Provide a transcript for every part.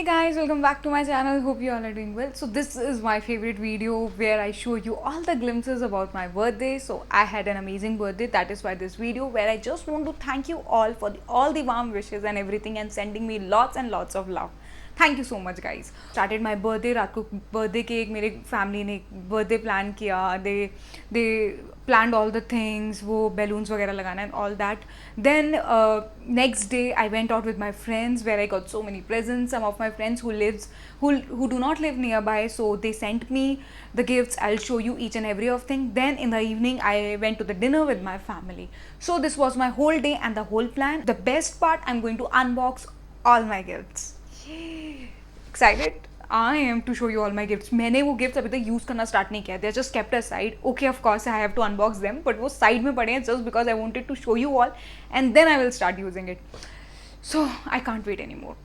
guys, welcome back to my channel. Hope you all are doing well. So this is my favorite video where I show you all the glimpses about my birthday. So I had an amazing birthday. That is why this video where I just want to thank you all for all the warm wishes and everything and sending me lots and lots of love. Thank you so much guys. Started my birthday. रात को birthday cake मेरे family ने birthday plan किया. दे planned all the things, वो balloons वगैरह लगाना and all that. Then next day I went out with my friends where I got so many presents. Some of my friends who do not live nearby, so they sent me the gifts. I'll show you each and every of thing. Then in the evening I went to the dinner with my family. So this was my whole day and the whole plan. The best part, I'm going to unbox all my gifts. Excited? I am to show you all my gifts. मैंने वो gifts अभी तक use करना start नहीं किया. They are just kept aside. Okay, of course I have to unbox them, but वो side में पड़े हैं just because I wanted to show you all, and then I will start using it. So I can't wait anymore.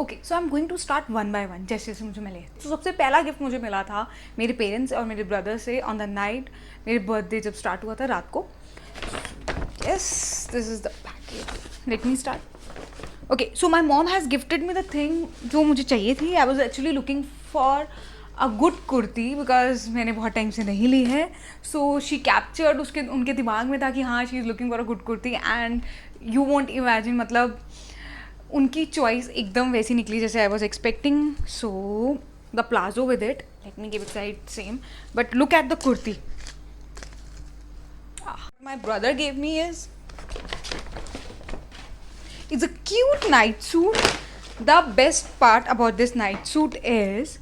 Okay, so I'm going to start one by one जैसे जैसे मुझे मिले. तो सबसे पहला गिफ्ट मुझे मिला था मेरे पेरेंट्स और मेरे ब्रदर से on the night मेरे बर्थडे जब स्टार्ट हुआ था रात को. Yes, this is the package. Let me start. Okay, so my mom has gifted me the thing जो मुझे चाहिए थी. I was actually looking for a good kurti because मैंने बहुत टाइम से नहीं ली है. So she captured उनके दिमाग में था कि हाँ she is looking for a good kurti and you won't imagine मतलब उनकी चॉइस एकदम वैसी निकली जैसे I was expecting. So the plazo with it, let me give it side same, but look at the kurti. My brother gave me is it's a cute night suit. The best part about this night suit is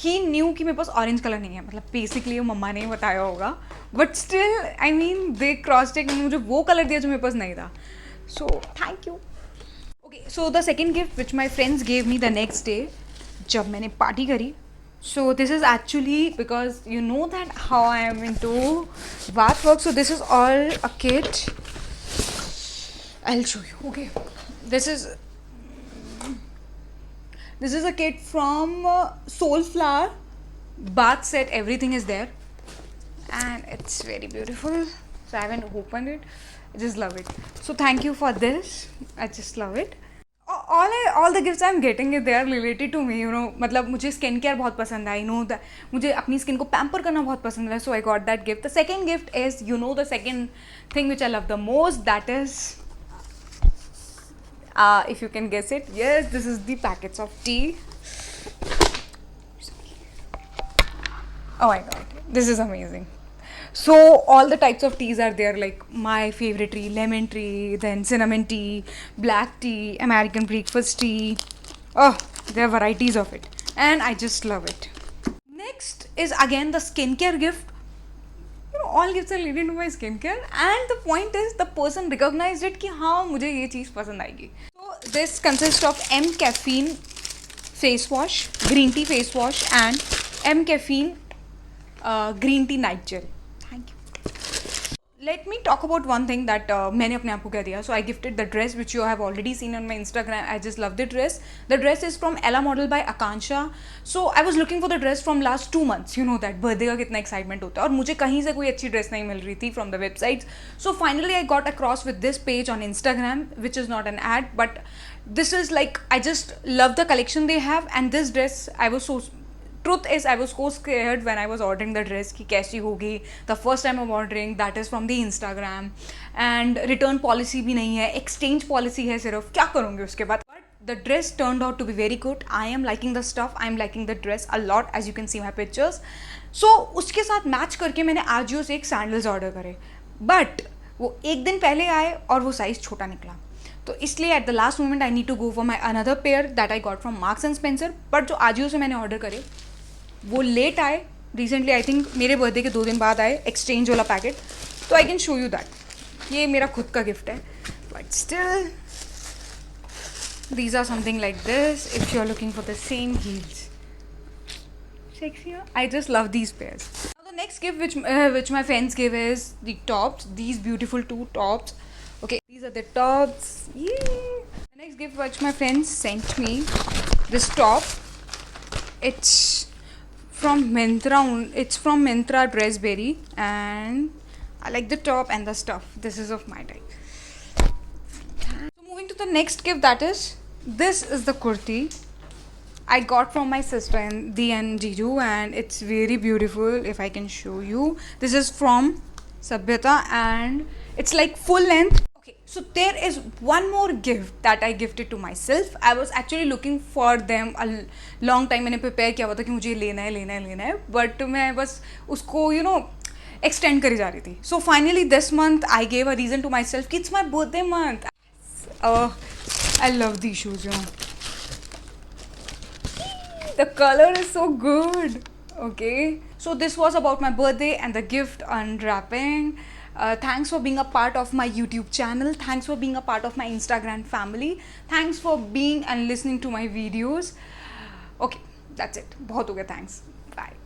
he knew कि मेरे पास orange colour नहीं है. मतलब basically वो मम्मा ने बताया होगा, but still I mean they cross check मुझे वो कलर दिया जो मेरे पास नहीं था. So thank you. Okay, so the second gift which my friends gave me the next day जब मैंने पार्टी करी. So this is actually because you know that how I am into bath work. So this is all a kit. I'll show you. Okay, this is a kit from Soulflower. Bath set, everything is there, and it's very beautiful. So I haven't opened it. I just love it. So thank you for this. I just love it. All the gifts I'm getting, they are related to me, you know. मतलब मुझे skin care बहुत पसंद है. I know that मुझे अपनी skin को pamper करना बहुत पसंद है. So I got that gift. The second gift is, you know, the second thing which I love the most, that is if you can guess it, yes, this is the packets of tea. Oh my god, this is amazing. So all the types of teas are there, like my favorite tea, lemon tea, then cinnamon tea, black tea, American breakfast tea. Oh, there are varieties of it and I just love it. Next is again the skincare gift. You know, all gifts are related to my skincare, and the point is the person recognized it कि हाँ मुझे ये चीज़ पसंद आएगी. So this consists of M caffeine face wash, green tea face wash, and M caffeine green tea night gel. Thank you. Let me talk about one thing that मैंने अपने आप को क्या दिया. So I gifted the dress which you have already seen on my Instagram. I just love the dress. The dress is from Ella Model by Akansha. So I was looking for the dress from last 2 months. You know that birthday का कितना excitement होता है, और मुझे कहीं से कोई अच्छी dress नहीं मिल रही थी from the websites. So finally I got across with this page on Instagram, which is not an ad, but this is like I just love the collection they have. And this dress, truth is I was so scared when I was ordering the dress कि कैसी होगी. The first time I'm ordering, that is from the Instagram, and return policy भी नहीं है, exchange policy है सिर्फ. क्या करूँगी उसके बाद? But the dress turned out to be very good. I am liking the stuff. I am liking the dress a lot, as you can see my pictures. So उसके साथ मैच करके मैंने आजियो से एक सैंडल्स ऑर्डर करे, but वो एक दिन पहले आए और वो साइज़ छोटा निकला. तो इसलिए at the last moment I need to go for my another pair that I got from Marks and Spencer. But जो आजियो से मैंने ऑर्डर करे वो लेट आए. रिसेंटली आई थिंक मेरे बर्थडे के 2 दिन बाद आए एक्सचेंज वाला पैकेट. तो I can show you that. ये मेरा खुद का गिफ्ट है, but still these are something like this if you are looking for the same heels. Sexier. I just love these pairs. Now the next gift which my friends gave is the tops. These beautiful 2 tops. Okay, these are the tops. Yay! The next gift which my friends sent me, this top. It's from Myntra. It's from Myntra Raspberry, and I like the top and the stuff. This is of my type. So moving to the next gift, that is, this is the kurti. I got from my sister and the and Jiju, and it's very beautiful. If I can show you, this is from Sabhyata, and it's like full length. Okay, so there is one more gift that I gifted to myself. I was actually looking for them a long time. मैंने prepare किया हुआ था कि मुझे लेना है लेना है लेना है, but मैं बस उसको extend करी जा रही थी. So finally this month I gave a reason to myself कि it's my birthday month. I love these shoes, The color is so good. Okay, so this was about my birthday and the gift unwrapping. Thanks for being a part of my YouTube channel. Thanks for being a part of my Instagram family. Thanks for being and listening to my videos. Okay, that's it. बहुत हो गया. Thanks. Bye.